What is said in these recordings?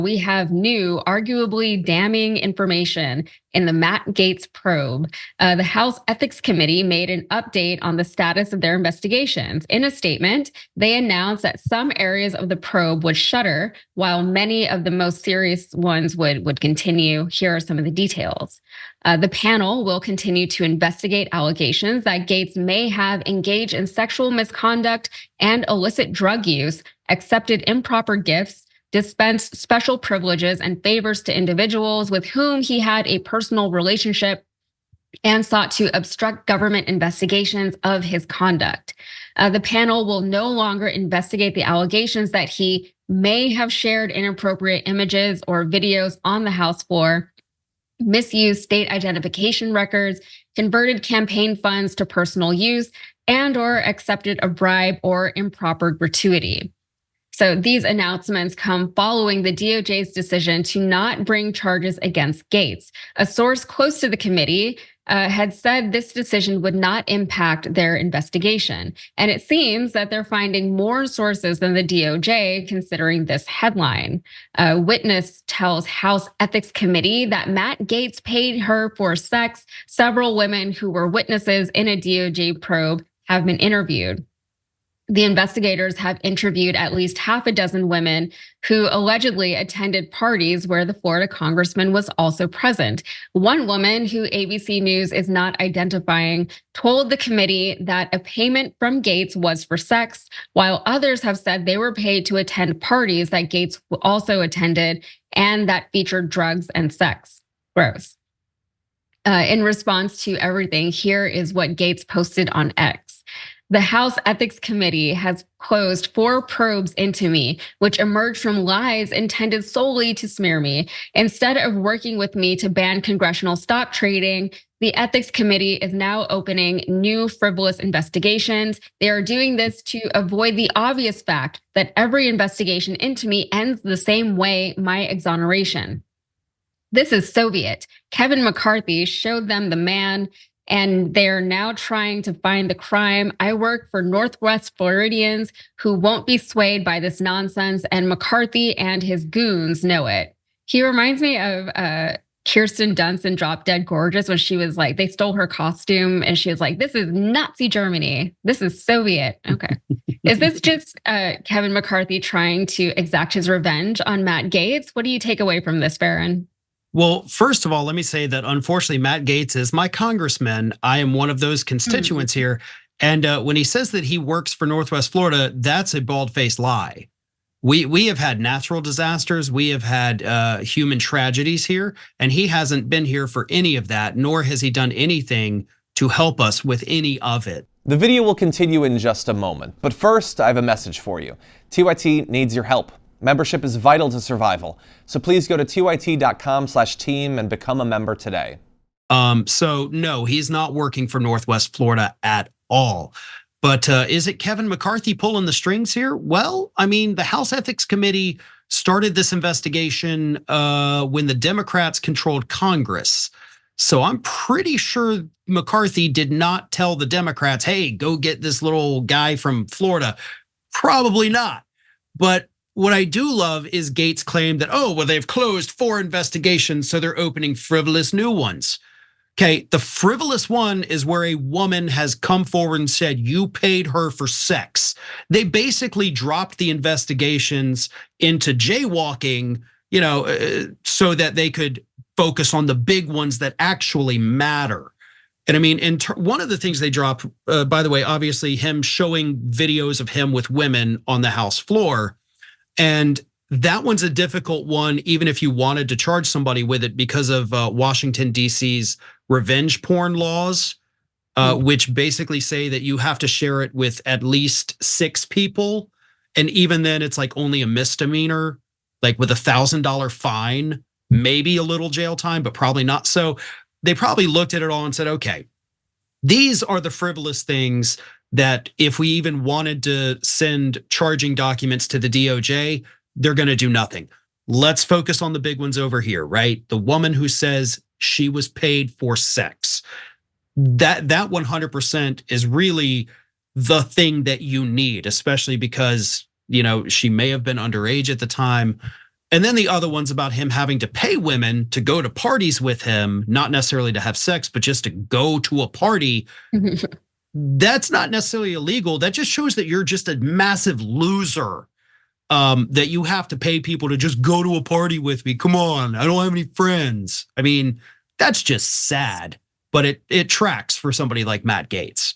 We have new, arguably damning information in the Matt Gaetz probe. The House Ethics Committee made an update on the status of their investigations. In a statement, they announced that some areas of the probe would shutter, while many of the most serious ones would continue. Here are some of the details. The panel will continue to investigate allegations that Gaetz may have engaged in sexual misconduct and illicit drug use, accepted improper gifts, dispensed special privileges and favors to individuals with whom he had a personal relationship, and sought to obstruct government investigations of his conduct. The panel will no longer investigate the allegations that he may have shared inappropriate images or videos on the House floor, misused state identification records, converted campaign funds to personal use, and/or accepted a bribe or improper gratuity. So these announcements come following the DOJ's decision to not bring charges against Gaetz. A source close to the committee had said this decision would not impact their investigation. And it seems that they're finding more sources than the DOJ considering this headline. A witness tells House Ethics Committee that Matt Gaetz paid her for sex. Several women who were witnesses in a DOJ probe have been interviewed. The investigators have interviewed at least half a dozen women who allegedly attended parties where the Florida congressman was also present. One woman, who ABC News is not identifying, told the committee that a payment from Gaetz was for sex, while others have said they were paid to attend parties that Gaetz also attended and that featured drugs and sex. Gross. In response to everything, here is what Gaetz posted on X. The House Ethics Committee has closed 4 probes into me, which emerged from lies intended solely to smear me. Instead of working with me to ban congressional stock trading, the Ethics Committee is now opening new frivolous investigations. They are doing this to avoid the obvious fact that every investigation into me ends the same way: my exoneration. This is Soviet. Kevin McCarthy showed them the man, and they're now trying to find the crime. I work for Northwest Floridians who won't be swayed by this nonsense, and McCarthy and his goons know it. He reminds me of Kirsten Dunst in Drop Dead Gorgeous, when she was like, they stole her costume and she was like, this is Nazi Germany. This is Soviet. Okay. Is this just Kevin McCarthy trying to exact his revenge on Matt Gaetz? What do you take away from this, Farron? Well, first of all, let me say that unfortunately, Matt Gaetz is my congressman. I am one of those constituents here. And when he says that he works for Northwest Florida, that's a bald-faced lie. We have had natural disasters. We have had human tragedies here, and he hasn't been here for any of that, nor has he done anything to help us with any of it. The video will continue in just a moment, but first I have a message for you. TYT needs your help. Membership is vital to survival, so please go to tyt.com/team and become a member today. So no, he's not working for Northwest Florida at all. But is it Kevin McCarthy pulling the strings here? Well, I mean, the House Ethics Committee started this investigation when the Democrats controlled Congress. So I'm pretty sure McCarthy did not tell the Democrats, hey, go get this little guy from Florida. Probably not. But what I do love is Gaetz' claim that, oh, well, they've closed 4 investigations, so they're opening frivolous new ones. Okay, the frivolous one is where a woman has come forward and said you paid her for sex. They basically dropped the investigations into jaywalking, so that they could focus on the big ones that actually matter. And I mean, one of the things they dropped, by the way, obviously him showing videos of him with women on the House floor. And that one's a difficult one, even if you wanted to charge somebody with it, because of Washington, D.C.'s revenge porn laws, which basically say that you have to share it with at least 6 people. And even then it's like only a misdemeanor, like with $1,000 fine, maybe a little jail time, but probably not. So they probably looked at it all and said, okay, these are the frivolous things that if we even wanted to send charging documents to the DOJ, they're going to do nothing. Let's focus on the big ones over here, right? The woman who says she was paid for sex. That 100% is really the thing that you need, especially because, she may have been underage at the time. And then the other one's about him having to pay women to go to parties with him, not necessarily to have sex, but just to go to a party. That's not necessarily illegal. That just shows that you're just a massive loser. That you have to pay people to just go to a party with me. Come on, I don't have any friends. I mean, that's just sad, but it tracks for somebody like Matt Gaetz.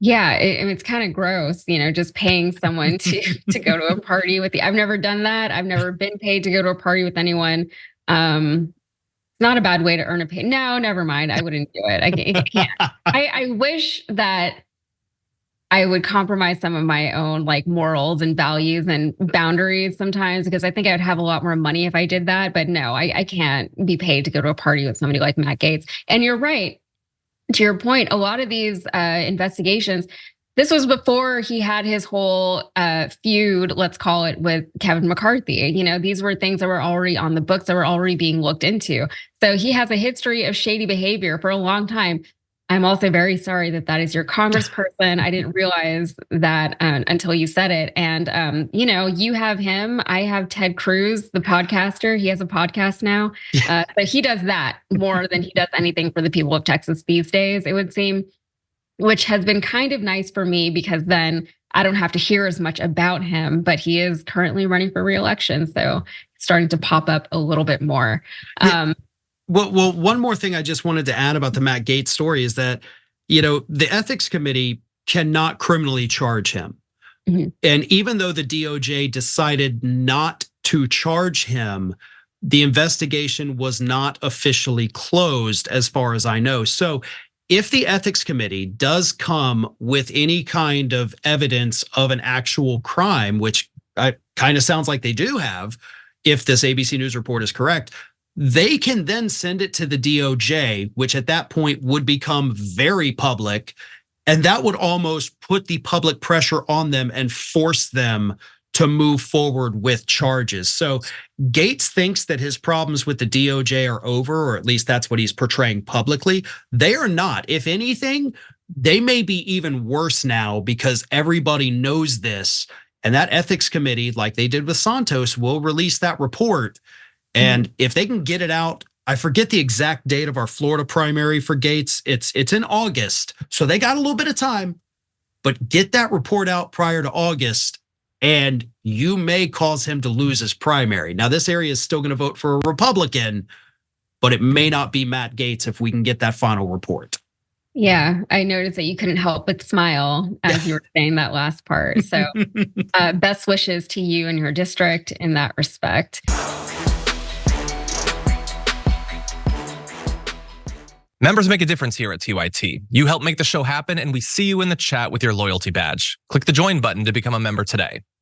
Yeah, it's kind of gross, just paying someone to go to a party with you. I've never done that. I've never been paid to go to a party with anyone. Not a bad way to earn a pay. No, never mind. I wouldn't do it. I can't. I wish that I would compromise some of my own like morals and values and boundaries sometimes, because I think I would have a lot more money if I did that. But no, I can't be paid to go to a party with somebody like Matt Gaetz. And you're right. To your point, a lot of these investigations, this was before he had his whole feud, let's call it, with Kevin McCarthy. These were things that were already on the books, that were already being looked into. So he has a history of shady behavior for a long time. I'm also very sorry that is your congressperson. I didn't realize that until you said it. And, you have him. I have Ted Cruz, the podcaster. He has a podcast now. But he does that more than he does anything for the people of Texas these days, it would seem, which has been kind of nice for me, because then I don't have to hear as much about him. But he is currently running for re-election, so it's starting to pop up a little bit more. Well, one more thing I just wanted to add about the Matt Gaetz story is that, the ethics committee cannot criminally charge him. Mm-hmm. And even though the DOJ decided not to charge him, the investigation was not officially closed as far as I know. So if the ethics committee does come with any kind of evidence of an actual crime, which kind of sounds like they do have, if this ABC News report is correct, they can then send it to the DOJ, which at that point would become very public. And that would almost put the public pressure on them and force them to move forward with charges. So Gaetz thinks that his problems with the DOJ are over, or at least that's what he's portraying publicly. They are not. If anything, they may be even worse now, because everybody knows this. And that ethics committee, like they did with Santos, will release that report. And if they can get it out, I forget the exact date of our Florida primary for Gaetz. It's in August. So they got a little bit of time, but get that report out prior to August, and you may cause him to lose his primary. Now, this area is still going to vote for a Republican, but it may not be Matt Gaetz if we can get that final report. Yeah, I noticed that you couldn't help but smile as you were saying that last part. So best wishes to you and your district in that respect. Members make a difference here at TYT. You help make the show happen, and we see you in the chat with your loyalty badge. Click the join button to become a member today.